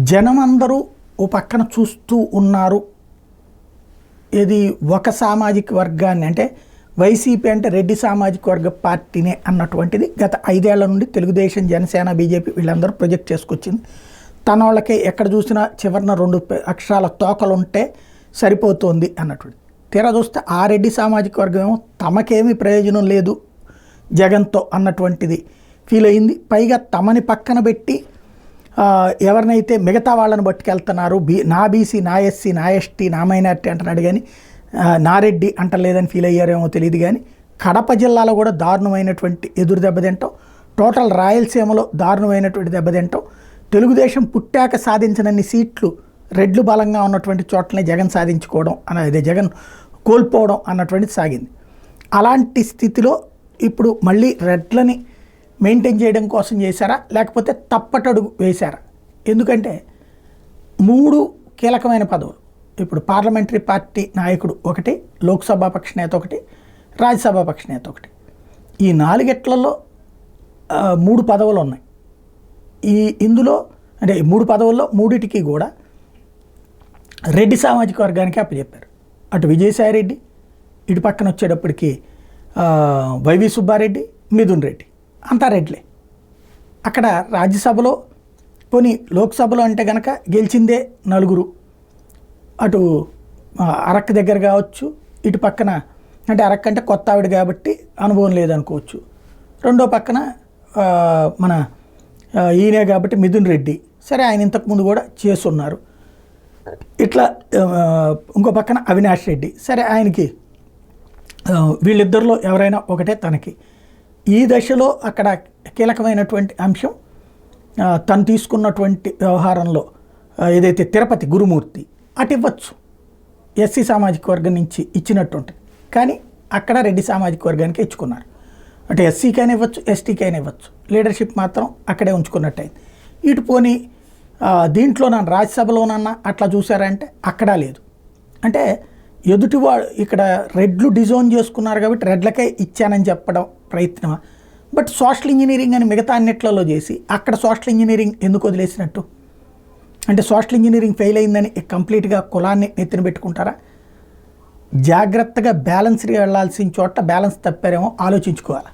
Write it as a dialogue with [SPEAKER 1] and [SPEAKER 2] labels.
[SPEAKER 1] జనం అందరూ ఓ పక్కన చూస్తూ ఉన్నారు. ఇది ఒక సామాజిక వర్గాన్ని, అంటే వైసీపీ అంటే రెడ్డి సామాజిక వర్గ పార్టీనే అన్నటువంటిది గత 5 ఏళ్ల నుండి తెలుగుదేశం, జనసేన, బీజేపీ వీళ్ళందరూ ప్రొజెక్ట్ చేసుకొచ్చింది. తన వాళ్ళకే ఎక్కడ చూసినా చివరిన 2 అక్షరాల తోకలు ఉంటే సరిపోతుంది అన్నటువంటి. తీరా చూస్తే ఆ రెడ్డి సామాజిక వర్గం ఏమో తమకేమీ ప్రయోజనం లేదు జగన్తో అన్నటువంటిది ఫీల్ అయింది. పైగా తమని పక్కన పెట్టి ఎవరినైతే మిగతా వాళ్ళని పట్టుకెళ్తున్నారు, నా బీసీ, నా ఎస్సీ, నా ఎస్టీ, నా మైనార్టీ అంటున్నాడు కానీ నా రెడ్డి అంటలేదని ఫీల్ అయ్యారేమో తెలియదు. కానీ కడప జిల్లాలో కూడా దారుణమైనటువంటి ఎదురు దెబ్బతింటాం, టోటల్ రాయలసీమలో దారుణమైనటువంటి దెబ్బతింటాం. తెలుగుదేశం పుట్టాక సాధించినన్ని సీట్లు రెడ్లు బలంగా ఉన్నటువంటి చోట్లనే జగన్ సాధించుకోవడం అనేది, జగన్ కోల్పోవడం అన్నటువంటిది సాగింది. అలాంటి స్థితిలో ఇప్పుడు మళ్ళీ రెడ్లని మెయింటైన్ చేయడం కోసం చేశారా, లేకపోతే తప్పటడుగు వేశారా? ఎందుకంటే 3 కీలకమైన పదవులు ఇప్పుడు పార్లమెంటరీ పార్టీ నాయకుడు ఒకటి, లోక్సభ పక్ష నేత ఒకటి, రాజ్యసభ పక్ష నేత ఒకటి. ఈ 4 3 పదవులు ఉన్నాయి. ఇందులో అంటే 3 పదవుల్లో 3టికి కూడా రెడ్డి సామాజిక వర్గానికి అప్పచెప్పారు. అటు విజయసాయిరెడ్డి, ఇటు పక్కన వచ్చేటప్పటికి వైవి సుబ్బారెడ్డి, మిథున్ రెడ్డి, అంతా రెడ్లే. అక్కడ రాజ్యసభలో పోనీ లోక్సభలో అంటే కనుక గెలిచిందే 4, అటు అరక్ దగ్గర కావచ్చు, ఇటు పక్కన అంటే అరక్ అంటే కొత్త ఆవిడ కాబట్టి అనుభవం లేదనుకోవచ్చు, రెండో పక్కన మన ఈయనే కాబట్టి మిథున్ రెడ్డి, సరే ఆయన ఇంతకుముందు కూడా చేస్తున్నారు. ఇట్లా ఇంకో పక్కన అవినాష్ రెడ్డి, సరే ఆయనకి వీళ్ళిద్దరిలో ఎవరైనా ఒకటే తనకి. ఈ దశలో అక్కడ కీలకమైనటువంటి అంశం తను తీసుకున్నటువంటి వ్యవహారంలో ఏదైతే తిరుపతి గురుమూర్తి అటు ఇవ్వచ్చు, ఎస్సీ సామాజిక వర్గం నుంచి ఇచ్చినట్టు ఉంటుంది. కానీ అక్కడ రెడ్డి సామాజిక వర్గానికి ఇచ్చుకున్నారు. అటు ఎస్సీకైనా ఇవ్వచ్చు, ఎస్టీకైనా ఇవ్వచ్చు, లీడర్షిప్ మాత్రం అక్కడే ఉంచుకున్నట్టయింది. ఇటు పోనీ దీంట్లోనన్నా రాజ్యసభలోనన్నా అట్లా చూసారంటే అక్కడా లేదు. అంటే ఎదుటివాడు ఇక్కడ రెడ్లు డిజోన్ చేసుకున్నారు కాబట్టి రెడ్లకే ఇచ్చానని చెప్పడం ప్రయత్నం. బట్ సోషల్ ఇంజనీరింగ్ అని మిగతా అన్నిట్లలో చేసి అక్కడ సోషల్ ఇంజనీరింగ్ ఎందుకు వదిలేసినట్టు? అంటే సోషల్ ఇంజనీరింగ్ ఫెయిల్ అయిందని కంప్లీట్గా కులాన్ని నెత్తిన పెట్టుకుంటారా? జాగ్రత్తగా బ్యాలెన్స్గా వెళ్ళాల్సిన చోట బ్యాలెన్స్ తప్పారేమో ఆలోచించుకోవాలి.